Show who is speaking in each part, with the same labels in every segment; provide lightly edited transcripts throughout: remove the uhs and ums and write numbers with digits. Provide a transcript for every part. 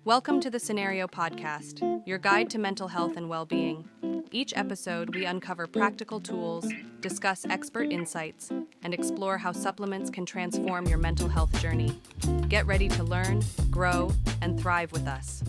Speaker 1: Welcome to the Scenario Podcast, your guide to mental health and well-being. Each episode, we uncover practical tools, discuss expert insights, and explore how supplements can transform your mental health journey. Get ready to learn, grow, and thrive with us.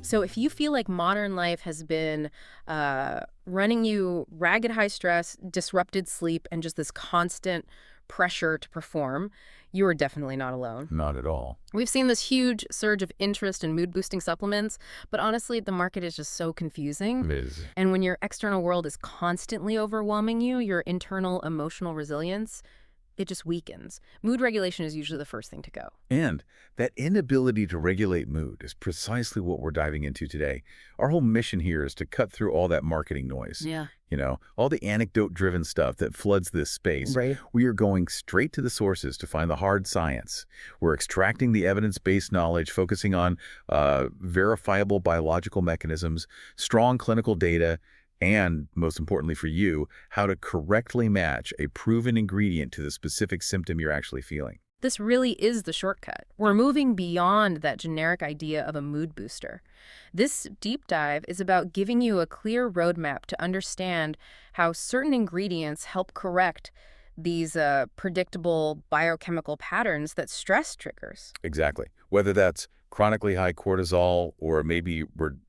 Speaker 2: So if you feel like modern life has been running you ragged high stress, disrupted sleep, and just this constant pressure to perform, you are definitely not alone.
Speaker 3: Not at all.
Speaker 2: We've seen this huge surge of interest in mood-boosting supplements, but honestly, the market is just so confusing.
Speaker 3: It is.
Speaker 2: And when your external world is constantly overwhelming you, your internal emotional resilience, it just weakens. Mood regulation is usually the first thing to go.
Speaker 3: And that inability to regulate mood is precisely what we're diving into today. Our whole mission here is to cut through all that marketing noise.
Speaker 2: Yeah.
Speaker 3: You know, all the anecdote-driven stuff that floods this space.
Speaker 2: Right.
Speaker 3: We are going straight to the sources to find the hard science. We're extracting the evidence-based knowledge, focusing on verifiable biological mechanisms, strong clinical data, and, most importantly for you, how to correctly match a proven ingredient to the specific symptom you're actually feeling.
Speaker 2: This really is the shortcut. We're moving beyond that generic idea of a mood booster. This deep dive is about giving you a clear roadmap to understand how certain ingredients help correct these predictable biochemical patterns that stress triggers.
Speaker 3: Exactly. Whether that's chronically high cortisol or maybe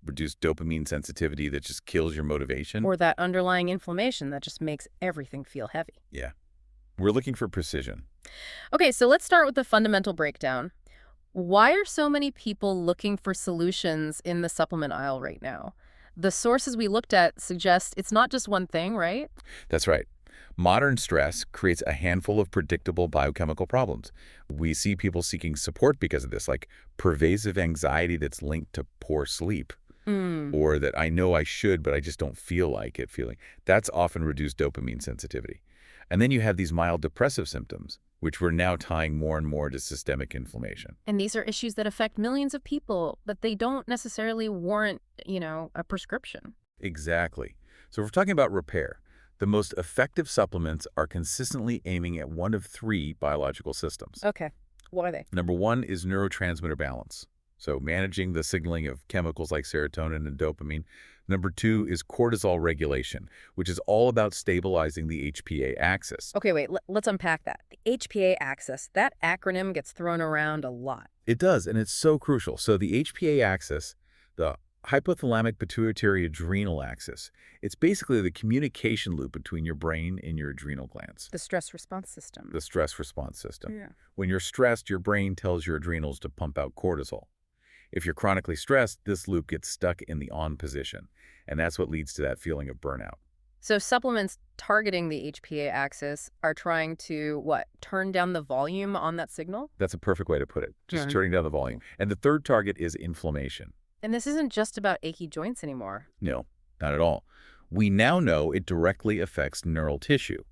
Speaker 3: reduced dopamine sensitivity that just kills your motivation.
Speaker 2: Or that underlying inflammation that just makes everything feel heavy.
Speaker 3: Yeah. We're looking for precision.
Speaker 2: Okay, so let's start with the fundamental breakdown. Why are so many people looking for solutions in the supplement aisle right now? The sources we looked at suggest it's not just one thing, right?
Speaker 3: That's right. Modern stress creates a handful of predictable biochemical problems. We see people seeking support because of this, like pervasive anxiety that's linked to poor sleep, or that I know I should, but I just don't feel like it feeling. That's often reduced dopamine sensitivity. And then you have these mild depressive symptoms, which we're now tying more and more to systemic inflammation.
Speaker 2: And these are issues that affect millions of people, but they don't necessarily warrant, a prescription.
Speaker 3: Exactly. So if we're talking about repair, the most effective supplements are consistently aiming at one of three biological systems.
Speaker 2: Okay. What are they?
Speaker 3: Number one is neurotransmitter balance, so managing the signaling of chemicals like serotonin and dopamine. Number two is cortisol regulation, which is all about stabilizing the HPA axis.
Speaker 2: Okay, wait, let's unpack that. The HPA axis, that acronym gets thrown around a lot.
Speaker 3: It does, and it's so crucial. So the HPA axis, the hypothalamic pituitary adrenal axis, it's basically the communication loop between your brain and your adrenal glands.
Speaker 2: The stress response system.
Speaker 3: The stress response system.
Speaker 2: Yeah.
Speaker 3: When you're stressed, your brain tells your adrenals to pump out cortisol. If you're chronically stressed, this loop gets stuck in the on position, and that's what leads to that feeling of burnout.
Speaker 2: So supplements targeting the HPA axis are trying to, turn down the volume on that signal?
Speaker 3: That's a perfect way to put it, just
Speaker 2: Yeah.
Speaker 3: turning down the volume. And the third target is inflammation.
Speaker 2: And this isn't just about achy joints anymore.
Speaker 3: No, not at all. We now know it directly affects neural tissue.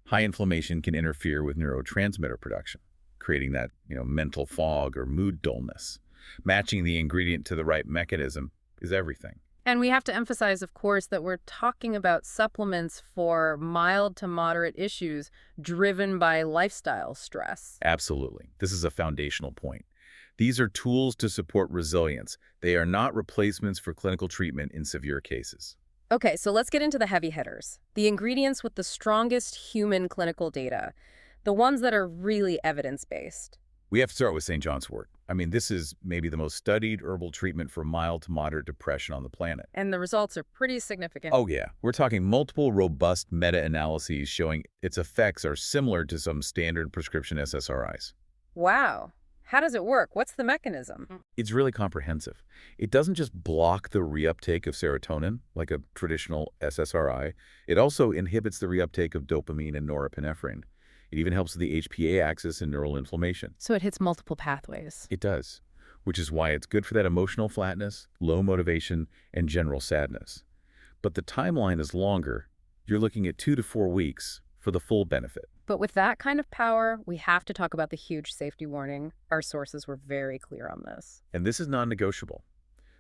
Speaker 3: High inflammation can interfere with neurotransmitter production, creating that, mental fog or mood dullness. Matching the ingredient to the right mechanism is everything.
Speaker 2: And we have to emphasize, of course, that we're talking about supplements for mild to moderate issues driven by lifestyle stress.
Speaker 3: Absolutely. This is a foundational point. These are tools to support resilience. They are not replacements for clinical treatment in severe cases.
Speaker 2: Okay, so let's get into the heavy hitters. The ingredients with the strongest human clinical data. The ones that are really evidence-based.
Speaker 3: We have to start with St. John's wort. I mean, this is maybe the most studied herbal treatment for mild to moderate depression on the planet.
Speaker 2: And the results are pretty significant.
Speaker 3: Oh, yeah. We're talking multiple robust meta-analyses showing its effects are similar to some standard prescription SSRIs.
Speaker 2: Wow. How does it work? What's the mechanism?
Speaker 3: It's really comprehensive. It doesn't just block the reuptake of serotonin, like a traditional SSRI. It also inhibits the reuptake of dopamine and norepinephrine. It even helps with the HPA axis and neural inflammation.
Speaker 2: So it hits multiple pathways.
Speaker 3: It does, which is why it's good for that emotional flatness, low motivation, and general sadness. But the timeline is longer. You're looking at 2 to 4 weeks for the full benefit.
Speaker 2: But with that kind of power, we have to talk about the huge safety warning. Our sources were very clear on this.
Speaker 3: And this is non-negotiable.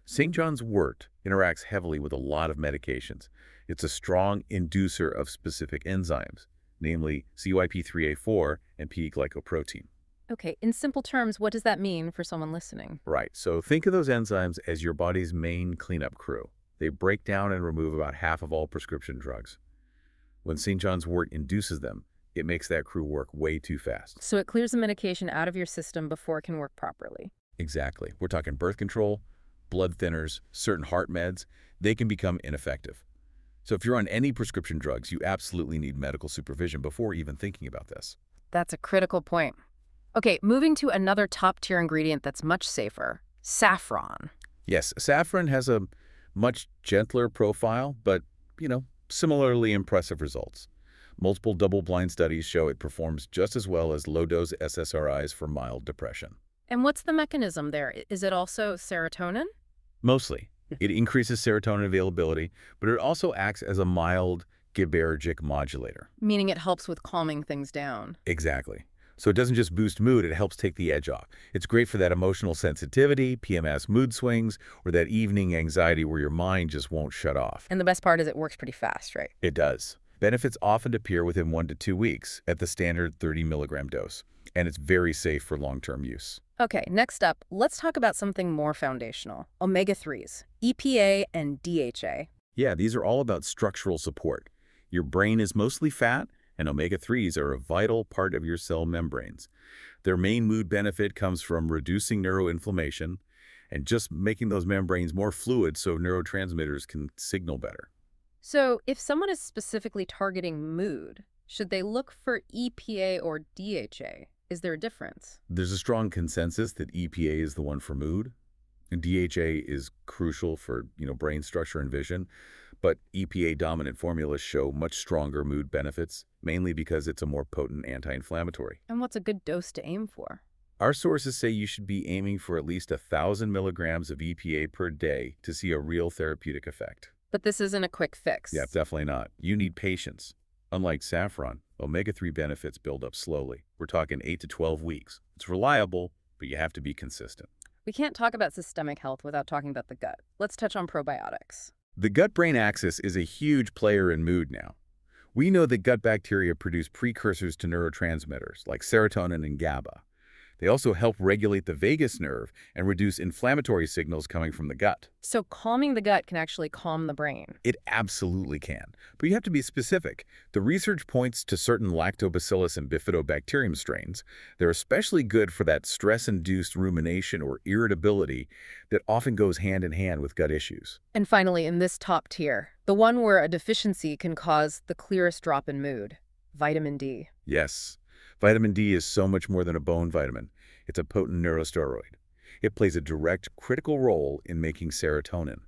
Speaker 3: St. John's wort interacts heavily with a lot of medications. It's a strong inducer of specific enzymes, namely CYP3A4 and P-glycoprotein.
Speaker 2: Okay, in simple terms, what does that mean for someone listening?
Speaker 3: Right. So think of those enzymes as your body's main cleanup crew. They break down and remove about half of all prescription drugs. When St. John's wort induces them, it makes that crew work way too fast.
Speaker 2: So it clears the medication out of your system before it can work properly.
Speaker 3: Exactly. We're talking birth control, blood thinners, certain heart meds. They can become ineffective. So if you're on any prescription drugs, you absolutely need medical supervision before even thinking about this.
Speaker 2: That's a critical point. Okay, moving to another top-tier ingredient that's much safer, saffron.
Speaker 3: Yes, saffron has a much gentler profile, but, similarly impressive results. Multiple double-blind studies show it performs just as well as low-dose SSRIs for mild depression.
Speaker 2: And what's the mechanism there? Is it also serotonin?
Speaker 3: Mostly. It increases serotonin availability, but it also acts as a mild GABAergic modulator.
Speaker 2: Meaning it helps with calming things down.
Speaker 3: Exactly. So it doesn't just boost mood, it helps take the edge off. It's great for that emotional sensitivity, PMS mood swings, or that evening anxiety where your mind just won't shut off.
Speaker 2: And the best part is it works pretty fast, right?
Speaker 3: It does. Benefits often appear within 1 to 2 weeks at the standard 30 milligram dose, and it's very safe for long-term use.
Speaker 2: Okay, next up, let's talk about something more foundational, omega-3s, EPA and DHA.
Speaker 3: Yeah, these are all about structural support. Your brain is mostly fat, and omega-3s are a vital part of your cell membranes. Their main mood benefit comes from reducing neuroinflammation and just making those membranes more fluid so neurotransmitters can signal better.
Speaker 2: So if someone is specifically targeting mood, should they look for EPA or DHA? Is there a difference?
Speaker 3: There's a strong consensus that EPA is the one for mood, and DHA is crucial for, brain structure and vision, but EPA-dominant formulas show much stronger mood benefits, mainly because it's a more potent anti-inflammatory.
Speaker 2: And what's a good dose to aim for?
Speaker 3: Our sources say you should be aiming for at least 1,000 milligrams of EPA per day to see a real therapeutic effect.
Speaker 2: But this isn't a quick fix.
Speaker 3: Yeah, definitely not. You need patience. Unlike saffron, omega-3 benefits build up slowly. We're talking 8 to 12 weeks. It's reliable, but you have to be consistent.
Speaker 2: We can't talk about systemic health without talking about the gut. Let's touch on probiotics.
Speaker 3: The gut-brain axis is a huge player in mood now. We know that gut bacteria produce precursors to neurotransmitters like serotonin and GABA. They also help regulate the vagus nerve and reduce inflammatory signals coming from the gut.
Speaker 2: So calming the gut can actually calm the brain.
Speaker 3: It absolutely can, but you have to be specific. The research points to certain lactobacillus and bifidobacterium strains. They're especially good for that stress-induced rumination or irritability that often goes hand in hand with gut issues.
Speaker 2: And finally, in this top tier, the one where a deficiency can cause the clearest drop in mood, vitamin D.
Speaker 3: Yes. Vitamin D is so much more than a bone vitamin. It's a potent neurosteroid. It plays a direct, critical role in making serotonin.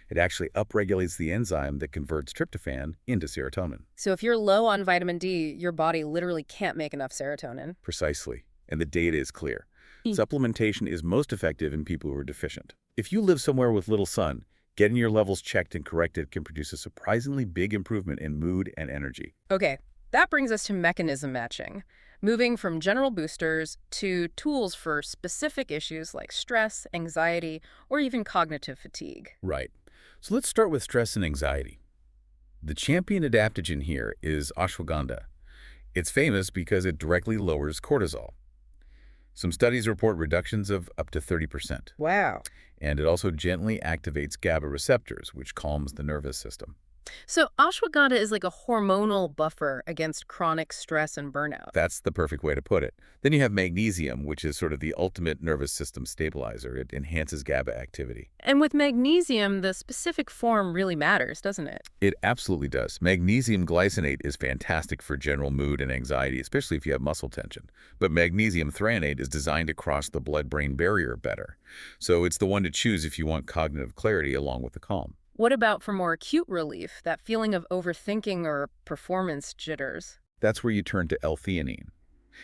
Speaker 3: It actually upregulates the enzyme that converts tryptophan into serotonin.
Speaker 2: So if you're low on vitamin D, your body literally can't make enough serotonin.
Speaker 3: Precisely. And the data is clear. Supplementation is most effective in people who are deficient. If you live somewhere with little sun, getting your levels checked and corrected can produce a surprisingly big improvement in mood and energy.
Speaker 2: Okay, that brings us to mechanism matching. Moving from general boosters to tools for specific issues like stress, anxiety, or even cognitive fatigue.
Speaker 3: Right. So let's start with stress and anxiety. The champion adaptogen here is ashwagandha. It's famous because it directly lowers cortisol. Some studies report reductions of up to 30%.
Speaker 2: Wow.
Speaker 3: And it also gently activates GABA receptors, which calms the nervous system.
Speaker 2: So ashwagandha is like a hormonal buffer against chronic stress and burnout.
Speaker 3: That's the perfect way to put it. Then you have magnesium, which is sort of the ultimate nervous system stabilizer. It enhances GABA activity.
Speaker 2: And with magnesium, the specific form really matters, doesn't it?
Speaker 3: It absolutely does. Magnesium glycinate is fantastic for general mood and anxiety, especially if you have muscle tension. But magnesium threonate is designed to cross the blood-brain barrier better. So it's the one to choose if you want cognitive clarity along with the calm.
Speaker 2: What about for more acute relief, that feeling of overthinking or performance jitters?
Speaker 3: That's where you turn to L-theanine.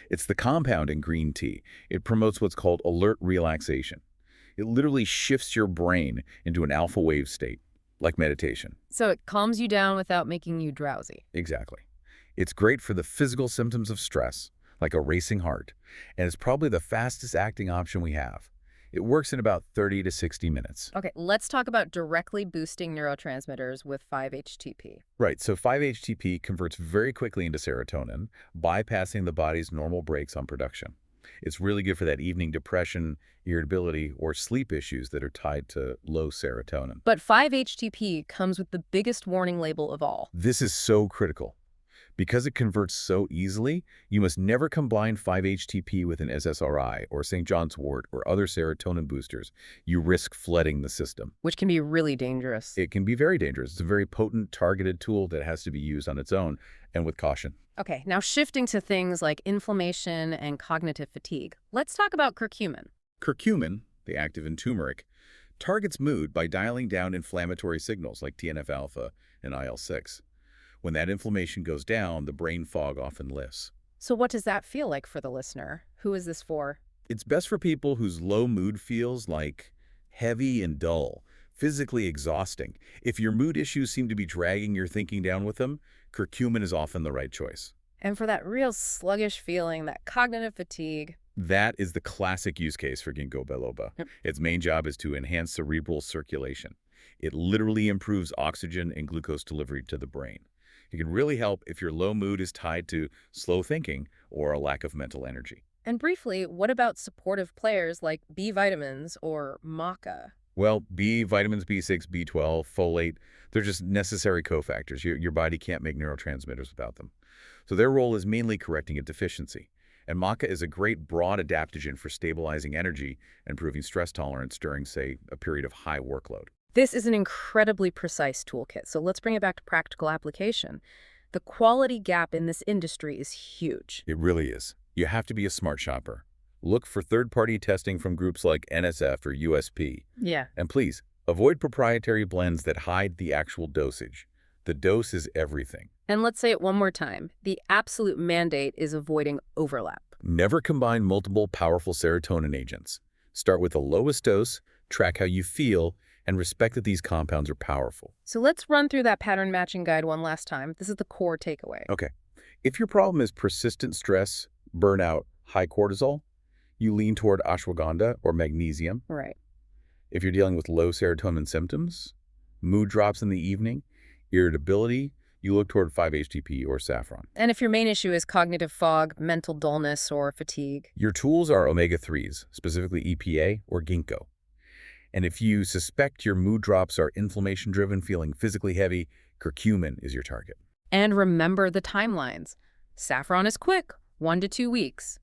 Speaker 3: It's the compound in green tea. It promotes what's called alert relaxation. It literally shifts your brain into an alpha wave state, like meditation.
Speaker 2: So it calms you down without making you drowsy.
Speaker 3: Exactly. It's great for the physical symptoms of stress, like a racing heart, and it's probably the fastest acting option we have. It works in about 30 to 60 minutes.
Speaker 2: Okay, let's talk about directly boosting neurotransmitters with 5-HTP.
Speaker 3: Right, so 5-HTP converts very quickly into serotonin, bypassing the body's normal brakes on production. It's really good for that evening depression, irritability, or sleep issues that are tied to low serotonin.
Speaker 2: But 5-HTP comes with the biggest warning label of all.
Speaker 3: This is so critical. Because it converts so easily, you must never combine 5-HTP with an SSRI or St. John's wort or other serotonin boosters. You risk flooding the system.
Speaker 2: Which can be really dangerous.
Speaker 3: It can be very dangerous. It's a very potent, targeted tool that has to be used on its own and with caution.
Speaker 2: Okay, now shifting to things like inflammation and cognitive fatigue. Let's talk about curcumin.
Speaker 3: Curcumin, the active in turmeric, targets mood by dialing down inflammatory signals like TNF-alpha and IL-6. When that inflammation goes down, the brain fog often lifts.
Speaker 2: So what does that feel like for the listener? Who is this for?
Speaker 3: It's best for people whose low mood feels like heavy and dull, physically exhausting. If your mood issues seem to be dragging your thinking down with them, curcumin is often the right choice.
Speaker 2: And for that real sluggish feeling, that cognitive fatigue.
Speaker 3: That is the classic use case for ginkgo biloba.
Speaker 2: Yep.
Speaker 3: Its main job is to enhance cerebral circulation. It literally improves oxygen and glucose delivery to the brain. It can really help if your low mood is tied to slow thinking or a lack of mental energy.
Speaker 2: And briefly, what about supportive players like B vitamins or maca?
Speaker 3: Well, B vitamins, B6, B12, folate, they're just necessary cofactors. Your body can't make neurotransmitters without them. So their role is mainly correcting a deficiency. And maca is a great broad adaptogen for stabilizing energy and improving stress tolerance during, say, a period of high workload.
Speaker 2: This is an incredibly precise toolkit, so let's bring it back to practical application. The quality gap in this industry is huge.
Speaker 3: It really is. You have to be a smart shopper. Look for third-party testing from groups like NSF or USP.
Speaker 2: Yeah.
Speaker 3: And please, avoid proprietary blends that hide the actual dosage. The dose is everything.
Speaker 2: And let's say it one more time. The absolute mandate is avoiding overlap.
Speaker 3: Never combine multiple powerful serotonin agents. Start with the lowest dose, track how you feel, and respect that these compounds are powerful.
Speaker 2: So let's run through that pattern matching guide one last time. This is the core takeaway.
Speaker 3: Okay. If your problem is persistent stress, burnout, high cortisol, you lean toward ashwagandha or magnesium.
Speaker 2: Right.
Speaker 3: If you're dealing with low serotonin symptoms, mood drops in the evening, irritability, you look toward 5-HTP or saffron.
Speaker 2: And if your main issue is cognitive fog, mental dullness, or fatigue?
Speaker 3: Your tools are omega-3s, specifically EPA or ginkgo. And if you suspect your mood drops are inflammation-driven, feeling physically heavy, curcumin is your target.
Speaker 2: And remember the timelines. Saffron is quick, 1 to 2 weeks.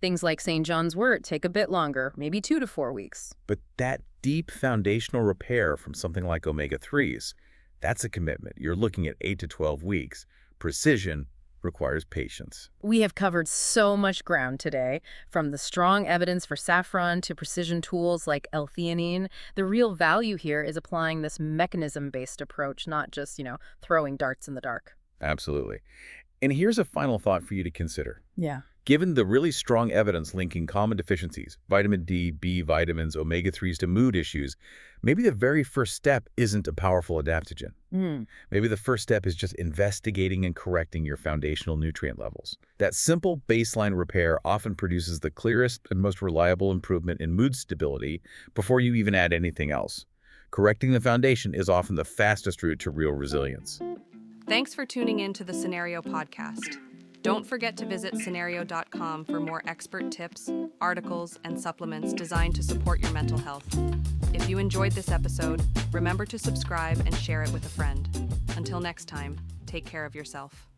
Speaker 2: Things like St. John's wort take a bit longer, maybe 2 to 4 weeks.
Speaker 3: But that deep foundational repair from something like omega-3s, that's a commitment. You're looking at 8 to 12 weeks. Precision requires patience.
Speaker 2: We have covered so much ground today, from the strong evidence for saffron to precision tools like L-theanine. The real value here is applying this mechanism-based approach, not just, throwing darts in the dark.
Speaker 3: Absolutely. And here's a final thought for you to consider.
Speaker 2: Yeah.
Speaker 3: Given the really strong evidence linking common deficiencies, vitamin D, B vitamins, omega-3s to mood issues, maybe the very first step isn't a powerful adaptogen. Maybe the first step is just investigating and correcting your foundational nutrient levels. That simple baseline repair often produces the clearest and most reliable improvement in mood stability before you even add anything else. Correcting the foundation is often the fastest route to real resilience.
Speaker 1: Thanks for tuning in to the Scenario Podcast. Don't forget to visit scenario.com for more expert tips, articles, and supplements designed to support your mental health. If you enjoyed this episode, remember to subscribe and share it with a friend. Until next time, take care of yourself.